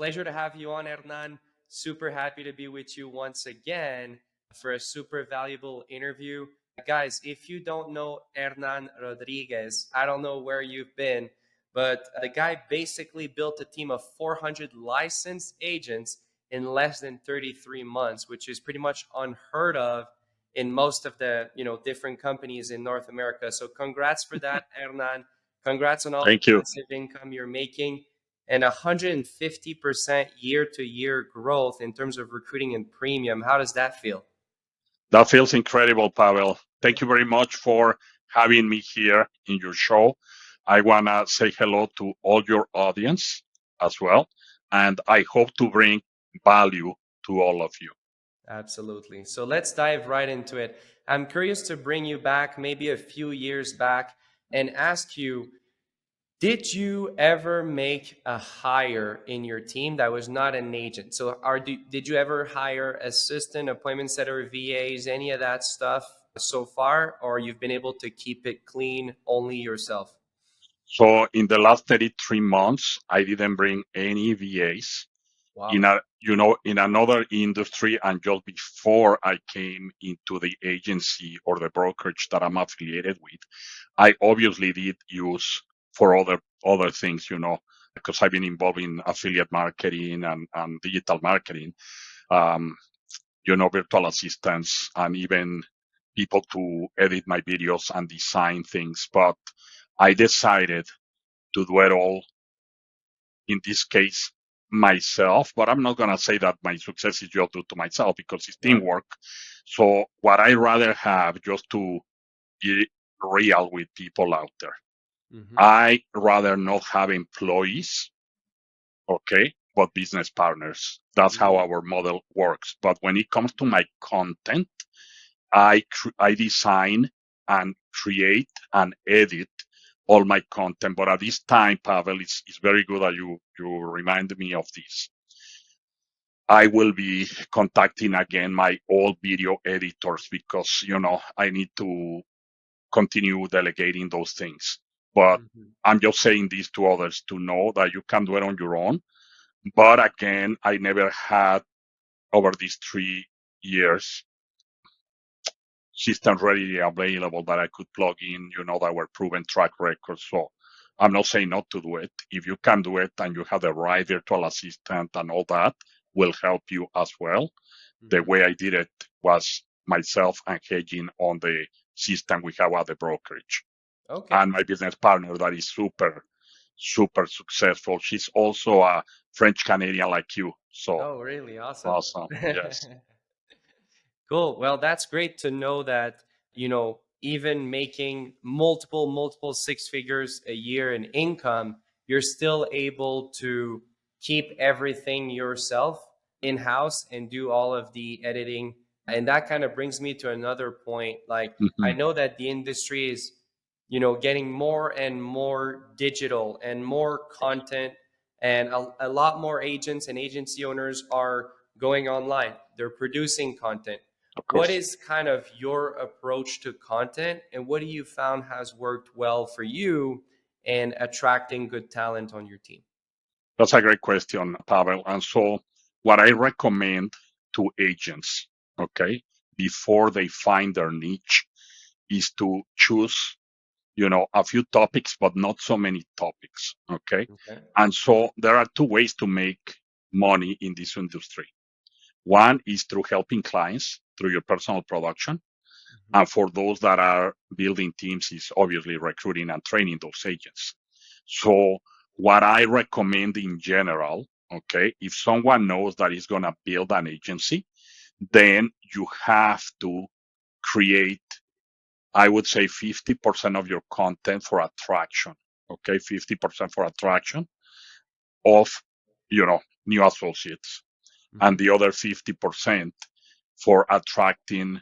Pleasure to have you on, Hernan. Super happy to be with you once again for a super valuable interview. Guys, if you don't know Hernan Rodriguez, I don't know where you've been, but the guy basically built a team of 400 licensed agents in less than 33 months, which is pretty much unheard of in most of the different companies in North America. So congrats for that, Hernan. Congrats on all the Thank you. passive income you're making and 150% year to year growth in terms of recruiting and premium. How does that feel? That feels incredible, Pavel. Thank you very much for having me here in your show. I want to say hello to all your audience as well. And I hope to bring value to all of you. Absolutely. So let's dive right into it. I'm curious to bring you back maybe a few years back and ask you, did you ever make a hire in your team that was not an agent? So did you ever hire assistant, appointment setter, VAs, any of that stuff so far, or you've been able to keep it clean only yourself? So in the last 33 months, I didn't bring any VAs Wow. in another industry. And just before I came into the agency or the brokerage that I'm affiliated with, I obviously did use for other things, because I've been involved in affiliate marketing and digital marketing, um, virtual assistants and even people to edit my videos and design things. But I decided to do it all, in this case, myself. But I'm not going to say that my success is just due to myself, because it's Right. teamwork. So what I rather have, just to be real with people out there, Mm-hmm. I rather not have employees, okay, but business partners. That's how Mm. our model works. But when it comes to my content, I design and create and edit all my content. But at this time, Pavel, it's very good that you remind me of this. I will be contacting again my old video editors, because I need to continue delegating those things. But Mhm. I'm just saying this to others to know that you can do it on your own. But again, I never had, over these 3 years, systems readily available that I could plug in, that were proven track records. So I'm not saying not to do it. If you can do it and you have the right virtual assistant and all that, will help you as well. The Mhm. way I did it was myself engaging on the system we have at the brokerage. Okay. And my business partner that is super, super successful. She's also a French Canadian like you. So Oh, really? Awesome. awesome. Yes. Cool. Well, that's great to know that, even making multiple six figures a year in income, you're still able to keep everything yourself in house and do all of the editing. And that kind of brings me to another point. Like, I Hmm. know that the industry is, getting more and more digital and more content, and a lot more agents and agency owners are going online. They're producing content. Of What course. is kind of your approach to content, and what do you found has worked well for you in attracting good talent on your team? That's a great question, Pavel. And so, what I recommend to agents, okay, before they find their niche, is to choose, a few topics, but not so many topics, okay? Okay. And so, there are two ways to make money in this industry. One is through helping clients through your personal production. Mhm. And for those that are building teams, is obviously recruiting and training those agents. So what I recommend in general, okay, if someone knows that is going to build an agency, then you have to create, I would say, 50% of your content for attraction, okay, 50% for attraction of, new associates, and Mhm. the other 50% for attracting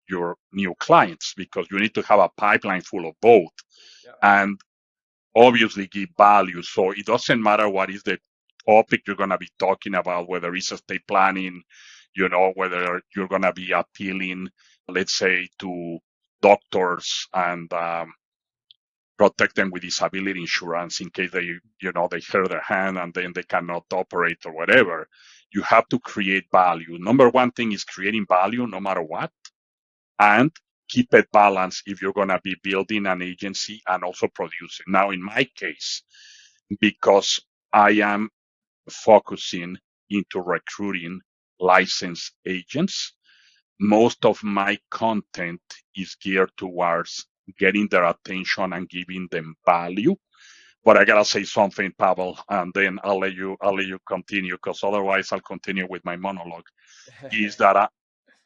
your new clients, because you need to have a pipeline full of both. Yeah. And obviously give value. So it doesn't matter what is the topic you're going to be talking about, whether it's estate planning, whether you're going to be appealing, let's say, to doctors and protect them with disability insurance in case they hurt their hand and then they cannot operate or whatever. You have to create value. Number one thing is creating value no matter what, and keep it balanced if you're going to be building an agency and also producing. Now, in my case, because I am focusing into recruiting licensed agents, most of my content is geared towards getting their attention and giving them value. But I gotta say something, Pavel, and then I'll let you continue, because otherwise I'll continue with my monologue. Is that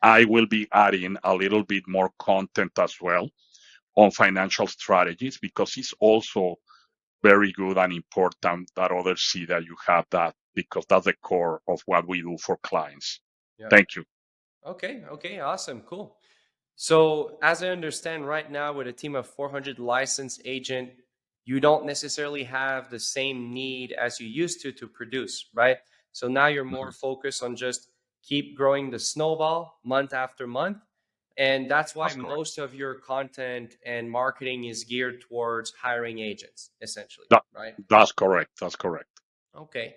I will be adding a little bit more content as well on financial strategies, because it's also very good and important that others see that you have that, because that's the core of what we do for clients. Yeah. Thank you. Okay. Okay. Awesome. Cool. So, as I understand right now, with a team of 400 licensed agent, you don't necessarily have the same need as you used to produce, right? So now you're more Mhm. focused on just keep growing the snowball month after month. And that's why That's correct. most of your content and marketing is geared towards hiring agents, essentially, That, right? that's correct. That's correct. Okay.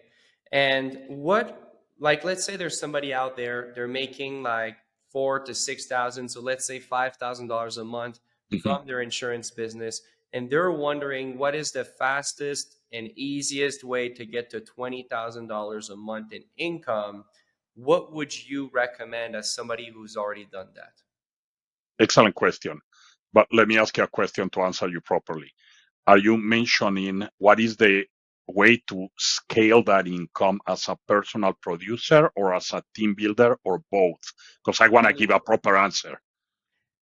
And what, like, let's say there's somebody out there, they're making like 4 to 6 thousand, so let's say $5,000 a month Mhm. from their insurance business, and they're wondering what is the fastest and easiest way to get to $20,000 a month in income. What would you recommend as somebody who's already done that? Excellent question. But let me ask you a question to answer you properly. Are you mentioning what is the way to scale that income as a personal producer or as a team builder or both? Because I want to give a proper answer.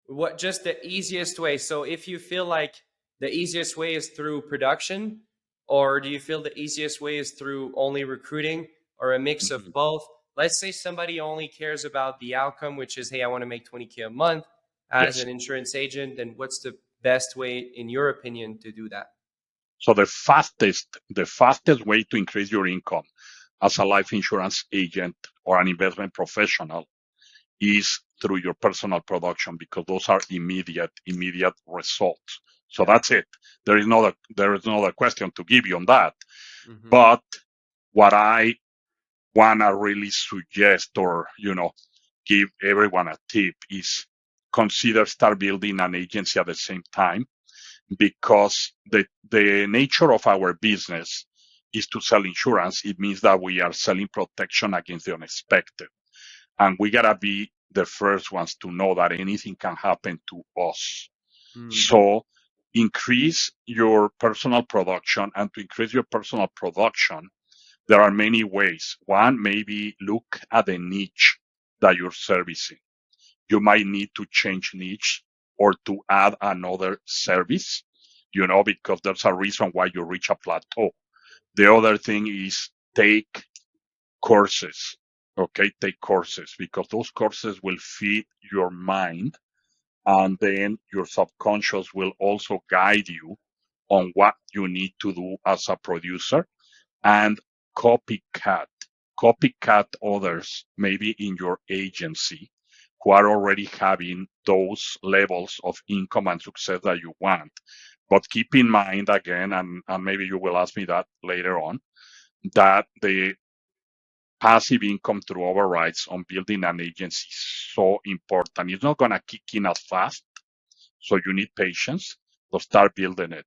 What, just the easiest way? So if you feel like the easiest way is through production, or do you feel the easiest way is through only recruiting, or a mix of Mhm. both? Let's say somebody only cares about the outcome, which is, hey, I want to make 20K a month as Yes. an insurance agent. Then what's the best way, in your opinion, to do that? So the fastest way to increase your income as a life insurance agent or an investment professional is through your personal production, because those are immediate results. So Yeah. that's it. There is no other question to give you on that. Mm-hmm. But what I wanna really suggest, or give everyone a tip, is consider start building an agency at the same time, because the nature of our business is to sell insurance. It means that we are selling protection against the unexpected, and we gotta be the first ones to know that anything can happen to us. Mm. So increase your personal production, and to increase your personal production, there are many ways. One, maybe look at the niche that you're servicing. You might need to change niche or to add another service, because there's a reason why you reach a plateau. The other thing is take courses. Okay, take courses, because those courses will feed your mind, and then your subconscious will also guide you on what you need to do as a producer. And copycat copycat others, maybe in your agency, who are already having those levels of income and success that you want. But keep in mind again, and maybe you will ask me that later on, that the passive income through overrides on building an agency is so important. It's not going to kick in as fast, so you need patience to start building it.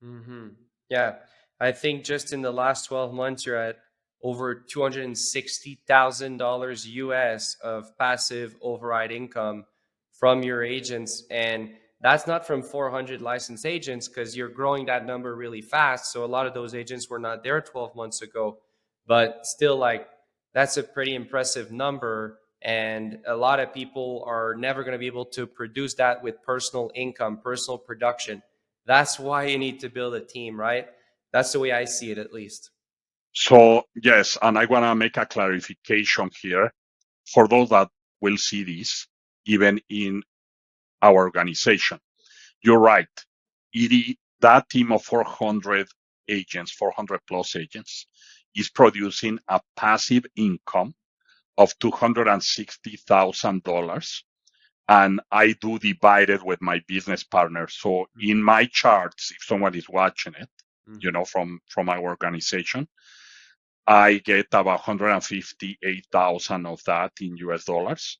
Mm-hmm. Yeah, I think just in the last 12 months, you're at over $260,000 US of passive override income from your agents. And that's not from 400 licensed agents, because you're growing that number really fast. So a lot of those agents were not there 12 months ago, but still, like, that's a pretty impressive number. And a lot of people are never going to be able to produce that with personal income, personal production. That's why you need to build a team, right? That's the way I see it, at least. So, yes, and I want to make a clarification here for those that will see this, even in our organization. You're right. That team of 400 agents, 400 plus agents, is producing a passive income of $260,000, and I do divide it with my business partner. So in my charts, if someone is watching it, Mm-hmm. from our organization, I get about 158,000 of that in US dollars,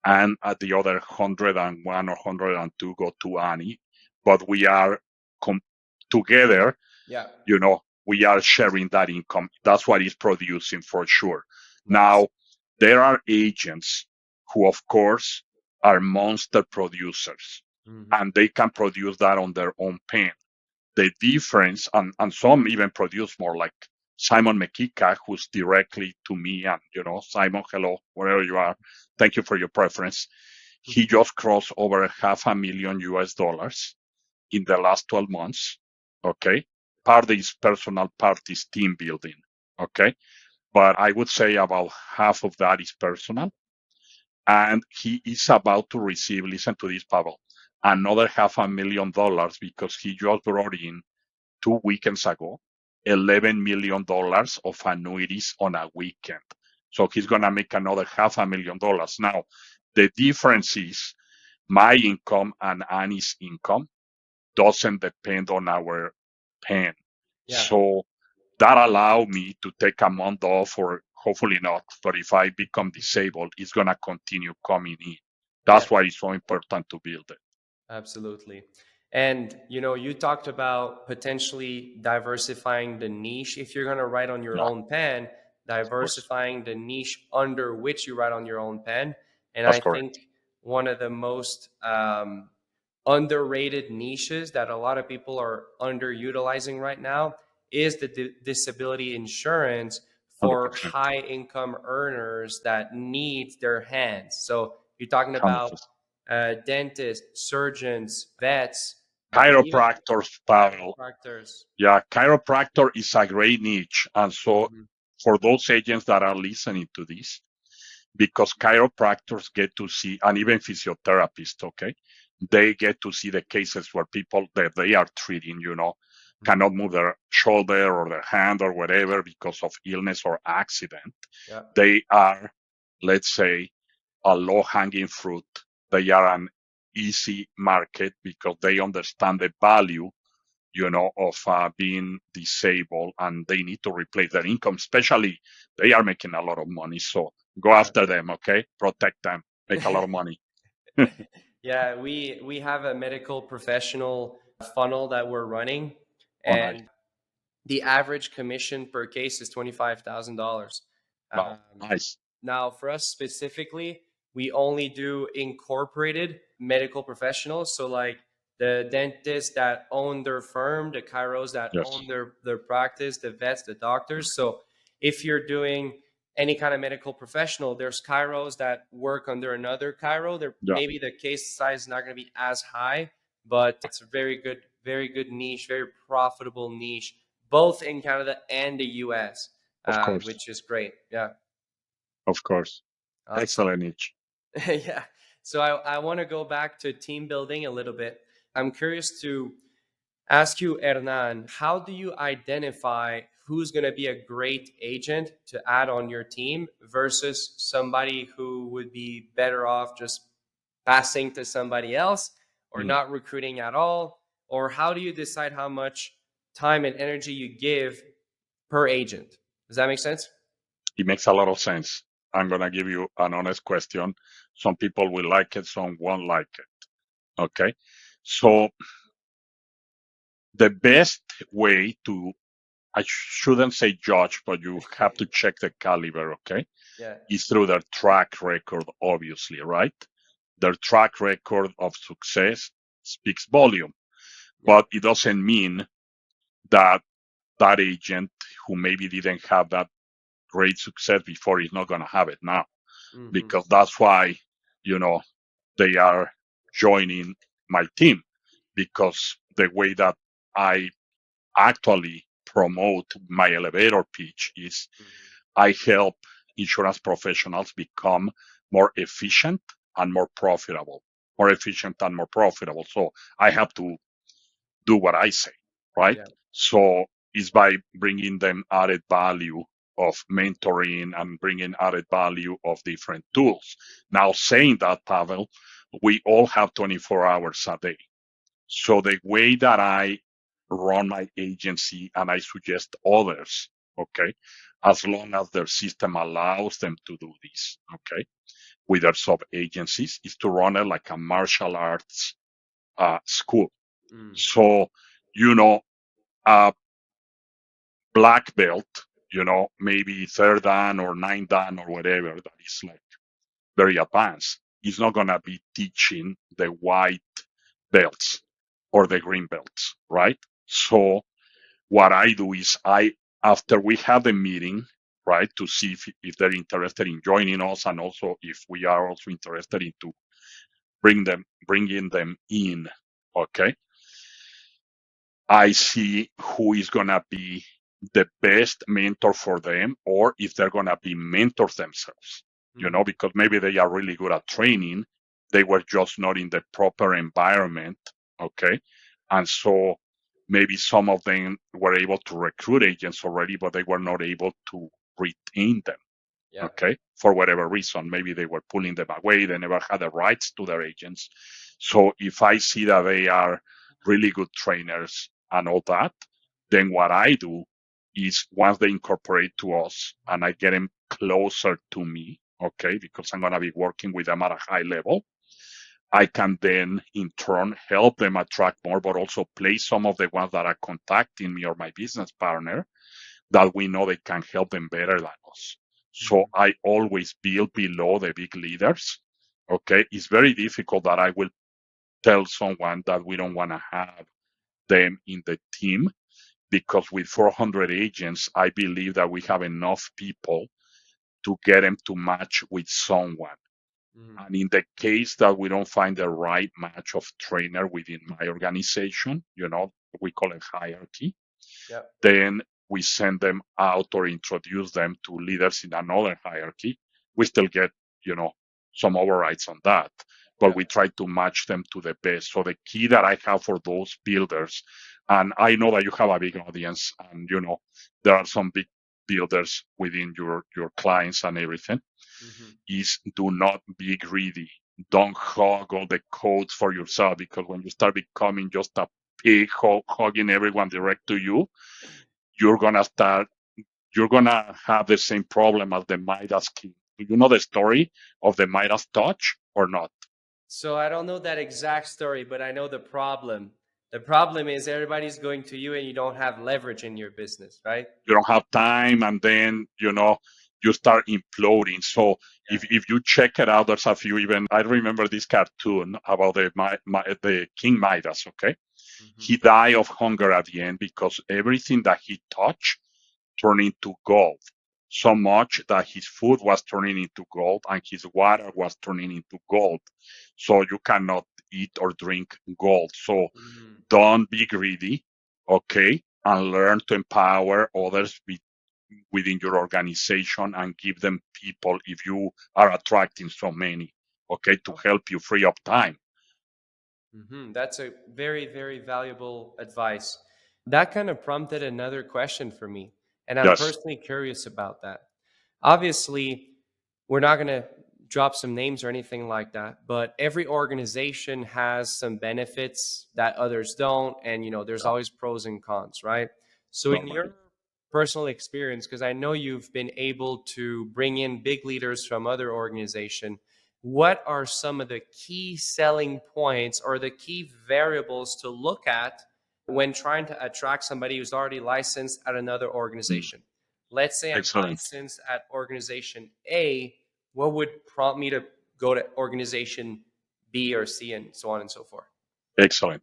and at the other 101 or 102 go to Annie. But we are com- together, Yeah. we are sharing that income. That's what is producing for sure. Nice. Now, there are agents who, of course, are monster producers, Mm-hmm. and they can produce that on their own pen. The difference, and some even produce more, like Simon Mekika, who's directly to me, and Simon, hello, wherever you are, thank you for your preference. He just crossed over $500,000 US dollars in the last 12 months. Okay. Part is personal, part is team building. Okay. But I would say about half of that is personal. And he is about to receive, listen to this, Pavel, another $500,000 because he just brought in 2 weekends ago $11 million of annuities on a weekend. So he's going to make another $500,000. Now, the difference is my income and Annie's income doesn't depend on our pen. Yeah. So that allow me to take a month off, or hopefully not, but if I become disabled, it's going to continue coming in. Yeah. That's why it's so important to build it. Absolutely. And you talked about potentially diversifying the niche if you're going to write on your Yeah, own pen, of course. diversifying the niche under which you write on your own pen. And That's I correct. think one of the most underrated niches that a lot of people are underutilizing right now is the disability insurance for 100%. high income earners that need their hands. So you're talking about 100%. dentists, surgeons, vets, even Chiropractors, Pavel. chiropractors. Yeah, chiropractor is a great niche. And so Mhm. for those agents that are listening to this, because chiropractors get to see, and even physiotherapists, okay, they get to see the cases where people that they are treating, Mhm. cannot move their shoulder or their hand or whatever because of illness or accident. Yeah. They are, let's say, a low hanging fruit. They are an easy market because they understand the value, of being disabled, and they need to replace their income, especially they are making a lot of money. So go Yeah. after them, okay? Protect them, make a lot of money. Yeah, we have a medical professional funnel that we're running, Oh, nice. and the average commission per case is $25,000. Wow, Um, nice. Now, for us specifically, we only do incorporated medical professionals. So, like the dentists that own their firm, the chiros that Yes. own their practice, the vets, the doctors. So, if you're doing any kind of medical professional, there's chiros that work under another chiro. There Yeah, maybe the case size is not going to be as high, but it's a very good niche, very profitable niche, both in Canada and the US, of course. which is great. Yeah, Of course. awesome. Excellent niche. Yeah. So I want to go back to team building a little bit. I'm curious to ask you, Hernan, how do you identify who's going to be a great agent to add on your team versus somebody who would be better off just passing to somebody else or Mm. not recruiting at all? Or how do you decide how much time and energy you give per agent? Does that make sense? It makes a lot of sense. I'm going to give you an honest question. Some people will like it, some won't like it. Okay. So the best way to, I shouldn't say judge, but you have to check the caliber, okay, Yeah. is through their track record, obviously, right? Their track record of success speaks volume, Yeah. but it doesn't mean that that agent who maybe didn't have that great success before is not going to have it now, Hmm. because that's why, you know, they are joining my team, because the way that I actually promote my elevator pitch is Hmm. I help insurance professionals become more efficient and more profitable. More efficient and more profitable. So I have to do what I say, right? Yeah. So it's by bringing them added value of mentoring and bringing added value of different tools. Now, saying that, Pavel, we all have 24 hours a day. So the way that I run my agency and I suggest others, okay, as long as their system allows them to do this, okay, with their sub agencies, is to run it like a martial arts school. Mm. So, you know, a black belt, maybe third dan or ninth dan or whatever, that is like very advanced, is not going to be teaching the white belts or the green belts, right? So what I do is after we have the meeting, right, to see if they're interested in joining us, and also if we are also interested in to bringing them in, okay, I see who is going to be the best mentor for them, or if they're going to be mentors themselves, Mm. because maybe they are really good at training. They were just not in the proper environment. Okay. And so maybe some of them were able to recruit agents already, but they were not able to retain them. Yeah. Okay, for whatever reason, maybe they were pulling them away, they never had the rights to their agents. So if I see that they are really good trainers and all that, then what I do is, once they incorporate to us and I get them closer to me, okay, because I'm going to be working with them at a high level, I can then in turn help them attract more, but also place some of the ones that are contacting me or my business partner that we know they can help them better than us. So Mhm. I always build below the big leaders. Okay. It's very difficult that I will tell someone that we don't want to have them in the team, because with 400 agents, I believe that we have enough people to get them to match with someone. Mhm. And in the case that we don't find the right match of trainer within my organization, we call it hierarchy, Yep. then we send them out or introduce them to leaders in another hierarchy. We still get, you know, some overrides on that, but we Yep. try to match them to the best. So the key that I have for those builders, and I know that you have a big audience, and there are some big builders within your clients and everything, Mhm. is do not be greedy. Don't hog all the codes for yourself, because when you start becoming just a pig hogging everyone direct to you, you're gonna start you're gonna have the same problem as the Midas king. Do you know the story of the Midas touch or not? So I don't know that exact story, but I know the problem. The problem is everybody's going to you and you don't have leverage in your business, right? You don't have time, and then you start imploding. So Yeah. if you check it out, there's a few. Even I remember this cartoon about the King Midas. Okay, Mhm. he died of hunger at the end because everything that he touched turned into gold. So much that his food was turning into gold and his water was turning into gold. So you cannot eat or drink gold. So Mhm. don't be greedy, okay? And learn to empower others within your organization and give them people, if you are attracting so many, okay, to help you free up time. That's a very, very valuable advice. That kind of prompted another question for me, and I'm Yes. personally curious about that. Obviously, we're not going to drop some names or anything like that, but every organization has some benefits that others don't, and there's Yeah, always pros and cons, right? So, in normally. your personal experience, because I know you've been able to bring in big leaders from other organization, what are some of the key selling points or the key variables to look at when trying to attract somebody who's already licensed at another Mm, organization? Let's say I'm excellent. licensed at organization A. What would prompt me to go to organization B or C and so on and so forth? Excellent.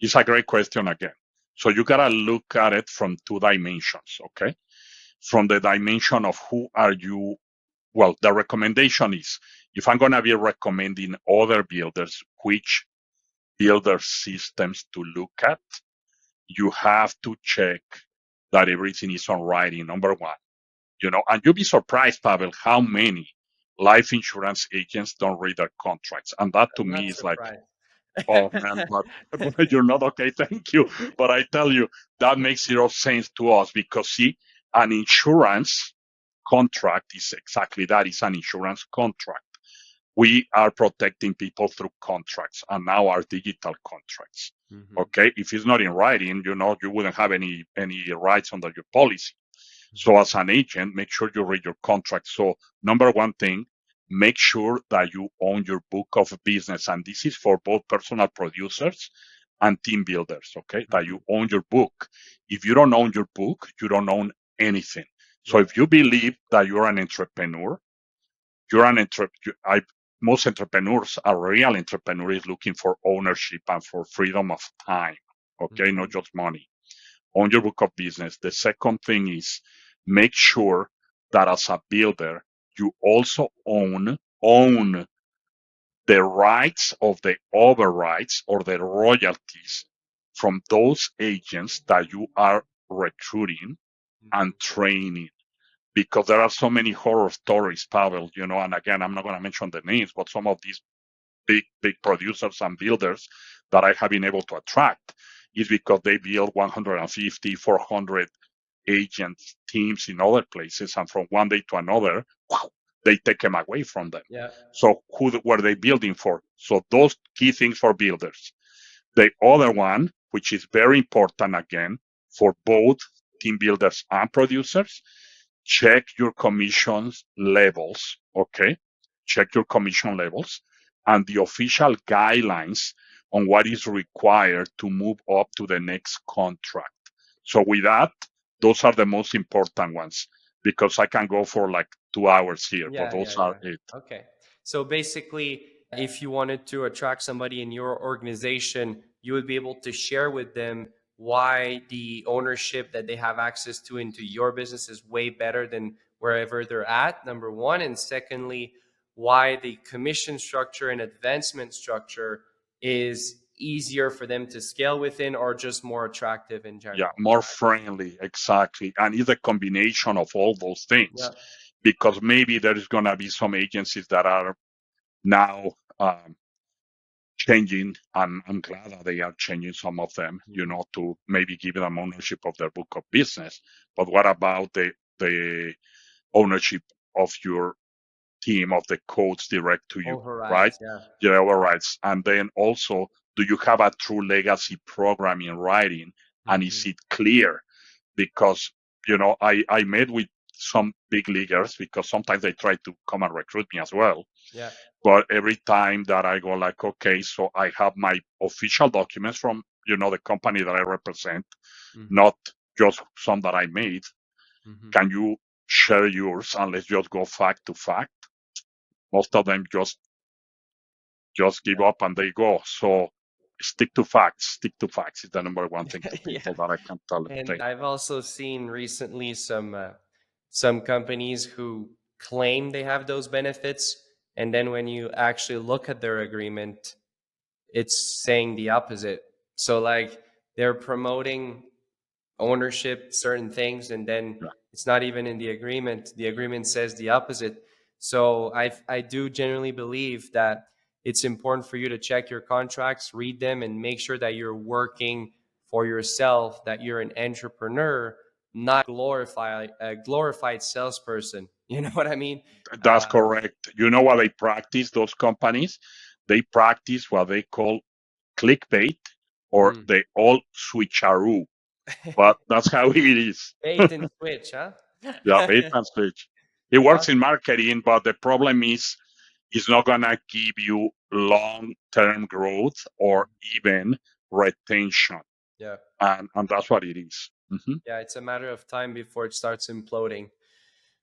It's a great question again. So you gotta look at it from two dimensions, okay? From the dimension of who are you. Well, the recommendation is, if I'm gonna be recommending other builders, which builder systems to look at, you have to check that everything is on writing, number one. And you'll be surprised, Pavel, how many life insurance agents don't read their contracts. And that to I'm me not is like, surprised. oh man, but you're not okay. Thank you. But I tell you, that makes zero sense to us, because see, an insurance contract is exactly that. It's an insurance contract. we are protecting people through contracts, and now our digital contracts. Mm-hmm. Okay, if it's not in writing, you wouldn't have any rights under your policy. So Mm-hmm. as an agent, make sure you read your contract. So number one thing, make sure that you own your book of business. And this is for both personal producers and team builders, okay? That Mm-hmm. you own your book. If you don't own your book, you don't own anything. So Yeah. if you believe that you're an entrepreneur, you're an entrepreneur. Most entrepreneurs are real entrepreneurs looking for ownership and for freedom of time, okay? Not Mm-hmm. just money on your book of business. The second thing is make sure that as a builder, you also own the rights of the overrides or the royalties from those agents that you are recruiting and Mm-hmm. training. Because there are so many horror stories, Pavel, and again, I'm not going to mention the names, but some of these big producers and builders that I have been able to attract is because they build 150, 400 agents, teams in other places, and from one day to another, they take them away from them. Yeah. So who were they building for? So those key things for builders. The other one, which is very important again for both team builders and producers, check your commissions levels. Okay, check your commission levels and the official guidelines on what is required to move up to the next contract. So with that, those are the most important ones because I can go for like 2 hours here, but Yeah, those yeah, are yeah. it. Okay. So basically, if you wanted to attract somebody in your organization, you would be able to share with them why the ownership that they have access to into your business is way better than wherever they're at, number one. And secondly, why the commission structure and advancement structure is easier for them to scale within or just more attractive in Yeah, general. more friendly, exactly. And it's a combination of all those things Yeah. because maybe there is going to be some agencies that are now changing, and I'm glad that they are changing some of them, Mhm. to maybe give them ownership of their book of business. But what about the ownership of your team, of the codes direct to you, right? Overrides. Yeah. Your overrides. And then also, do you have a true legacy program in writing? And is Hmm. it clear? Because, I met with some big leaguers because sometimes they try to come and recruit me as well. Yeah. But every time that I go like, okay, so I have my official documents from, the company that I represent, Hmm. not just some that I made. Hmm. Can you share yours and let's just go fact to fact? Most of them just give up and they go. So stick to facts. Stick to facts is the number one thing to Yeah. people that I can tell them. And I've also seen recently some companies who claim they have those benefits, and then when you actually look at their agreement, it's saying the opposite. So like they're promoting ownership, certain things, and then Yeah, it's not even in the agreement. The agreement says the opposite. So I do genuinely believe that it's important for you to check your contracts, read them, and make sure that you're working for yourself, that you're an entrepreneur, not a glorified salesperson. You know what I mean? that's Uh, correct. You know what they practice, those companies? They practice what they call clickbait or mm. they all switcheroo. But that's how it is. Bait and switch, huh? Yeah, bait and switch. It works in Awesome. marketing, but the problem is it's not gonna give you long-term growth or even retention, Yeah. and that's what it is. Yeah, it's a matter of time before it starts imploding.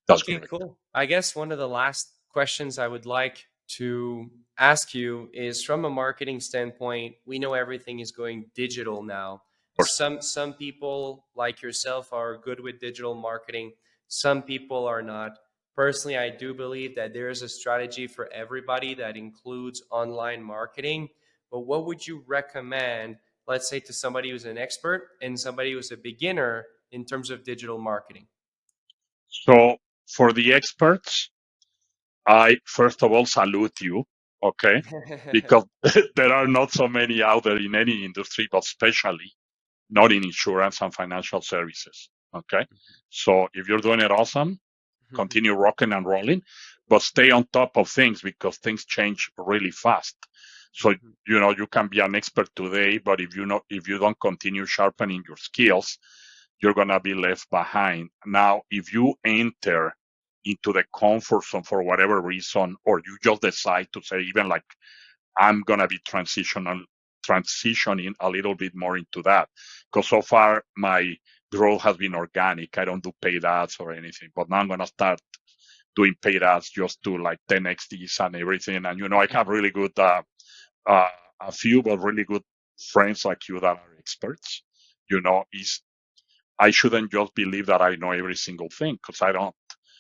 That's Okay, correct. cool. I guess one of the last questions I would like to ask you is from a marketing standpoint, we know everything is going digital now. Of course. Some people like yourself are good with digital marketing, some people are not. Personally, I do believe that there is a strategy for everybody that includes online marketing. But what would you recommend, let's say to somebody who's an expert and somebody who's a beginner in terms of digital marketing? So for the experts, I first of all salute you, okay? Because there are not so many out there in any industry, but especially not in insurance and financial services. Okay. So if you're doing it awesome, continue rocking and rolling. but stay on top of things because things change really fast. So, Mhm. you can be an expert today, but if you don't continue sharpening your skills, you're going to be left behind. Now, if you enter into the comfort zone for whatever reason, or you just decide to say, even like, I'm going to be transitioning a little bit more into that, because so far my growth has been organic. I don't do paid ads or anything, but now I'm going to start doing paid ads just to like 10x these and everything. And I have really good, uh, a few, but really good friends like you that are experts. Is I shouldn't just believe that I know every single thing, because I don't.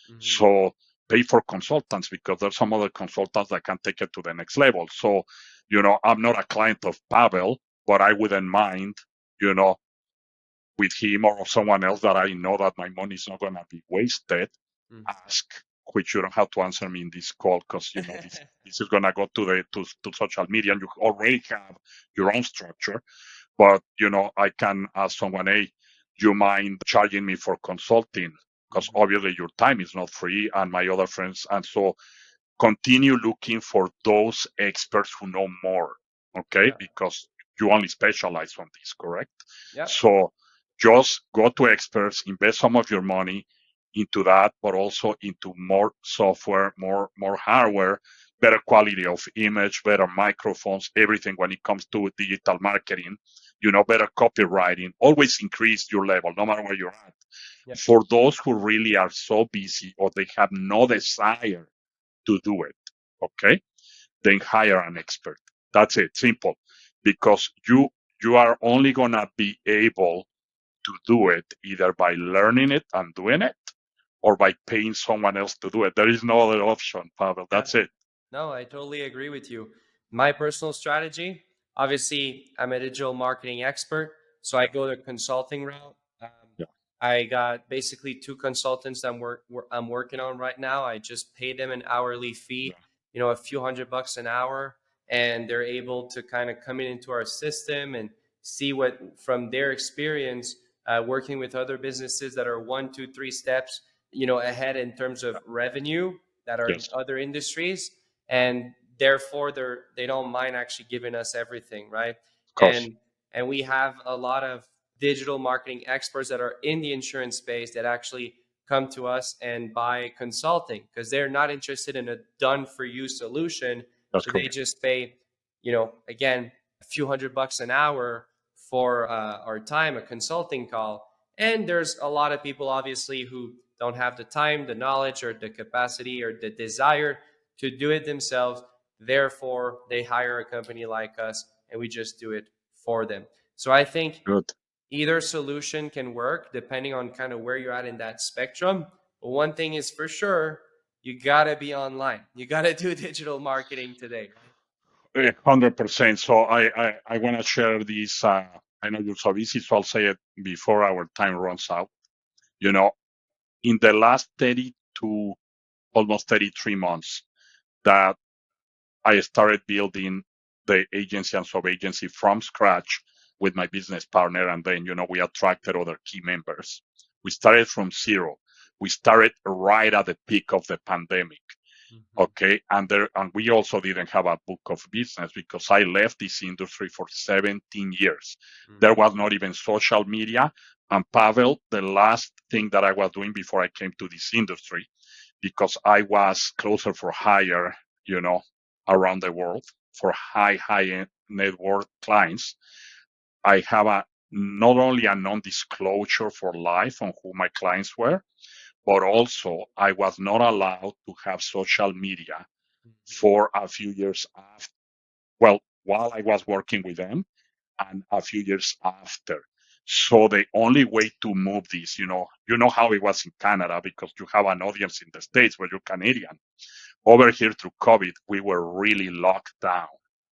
Mhm. So pay for consultants, because there's some other consultants that can take it to the next level. So, I'm not a client of Pavel, but I wouldn't mind, you know, with him or someone else that I know that my money is not going to be wasted, Mhm. ask, which you don't have to answer me in this call, because this is going to go to to social media, and you already have your own structure. But I can ask someone, hey, do you mind charging me for consulting? Because Mhm. obviously your time is not free, and my other friends. And so continue looking for those experts who know more, okay? Yeah. Because you only specialize on this, correct? Yeah. So just go to experts, invest some of your money into that, but also into more software, more hardware, better quality of image, better microphones, everything when it comes to digital marketing, better copywriting. Always increase your level, no matter where you're at. Yeah. For those who really are so busy or they have no desire to do it, okay? Then hire an expert. That's it, simple. Because you are only gonna be able to do it either by learning it and doing it, or by paying someone else to do it. There is no other option, Pavel. Yeah. That's it. No, I totally agree with you. My personal strategy, obviously, I'm a digital marketing expert, so I Yeah, go the consulting route. yeah, I got basically two consultants that I'm working on right now. I just pay them an hourly yeah. fee, a few $100 an hour, and they're able to kind of come into our system and see what from their experience working with other businesses that are one, two, three steps, ahead in terms of Yeah. revenue that are in Yes, other industries, and therefore they don't mind actually giving us everything, right? of course. And we have a lot of digital marketing experts that are in the insurance space that actually come to us and buy consulting because they're not interested in a done for you solution. That's So they correct. just pay, again, a few $100 an hour for our time, a consulting call. And there's a lot of people, obviously, who don't have the time, the knowledge, or the capacity or the desire to do it themselves. Therefore, they hire a company like us and we just do it for them. So I think Good. either solution can work depending on kind of where you're at in that spectrum. But one thing is for sure, you gotta be online. You gotta do digital marketing today, right? 100%. So I want to share this. I know you're so busy, so I'll say it before our time runs out. You know, in the last 32, almost 33 months, that I started building the agency and sub agency from scratch with my business partner. And then, we attracted other key members. We started from zero. We started right at the peak of the pandemic. Mhm. Okay. And we also didn't have a book of business because I left this industry for 17 years. There Mhm. was not even social media. And Pavel, the last thing that I was doing before I came to this industry, because I was closer for hire, you know, around the world for high net worth clients. I have a not only a non-disclosure for life on who my clients were, but also I was not allowed to have social media Mhm. for a few years after. Well, while I was working with them and a few years after. So the only way to move this, how it was in Canada because you have an audience in the States where you're Canadian. Over here through COVID, we were really locked down.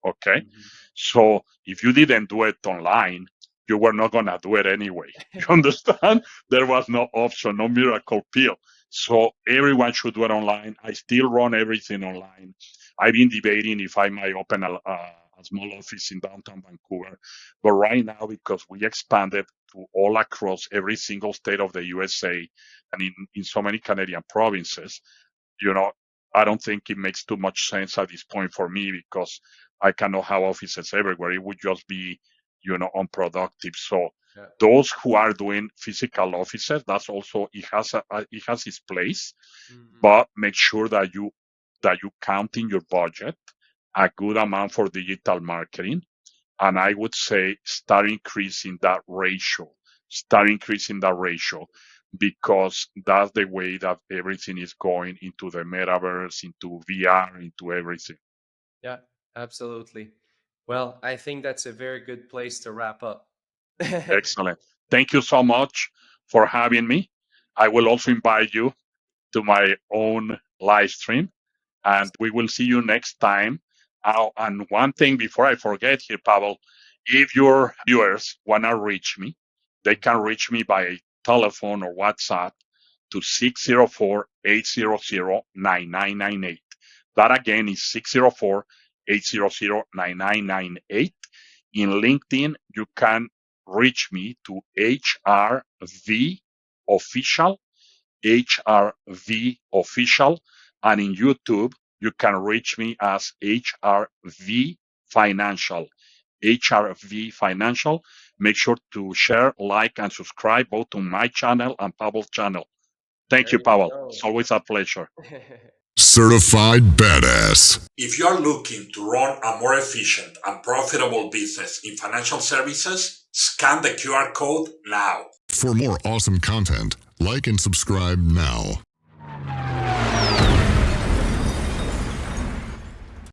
Okay. Mhm. So if you didn't do it online, you were not going to do it anyway. You understand? There was no option, no miracle pill. So everyone should do it online. I still run everything online. I've been debating if I might open a small office in downtown Vancouver. But right now, because we expanded to all across every single state of the USA and in so many Canadian provinces, you know, I don't think it makes too much sense at this point for me because I cannot have offices everywhere. It would just be, unproductive. So Yeah. those who are doing physical offices, that's also it has its place, Mm-hmm. but make sure that you count in your budget a good amount for digital marketing. And I would say start increasing that ratio. Start increasing that ratio because that's the way that everything is going into the metaverse, into VR, into everything. Yeah, absolutely. Well, I think that's a very good place to wrap up. Excellent. Thank you so much for having me. I will also invite you to my own live stream, and we will see you next time. And one thing before I forget here, Pavel, if your viewers want to reach me, they can reach me by telephone or WhatsApp to 604-800-9998. That again is 604-800-9998. In LinkedIn, you can reach me to HRV official, HRV official, and in YouTube, you can reach me as HRV financial. HRV financial. Make sure to share, like, and subscribe both to my channel and Pavel's channel. Thank There you, you Pavel. It's go. always a pleasure. Certified Badass. If you are looking to run a more efficient and profitable business in financial services, scan the QR code now. For more awesome content, like and subscribe now.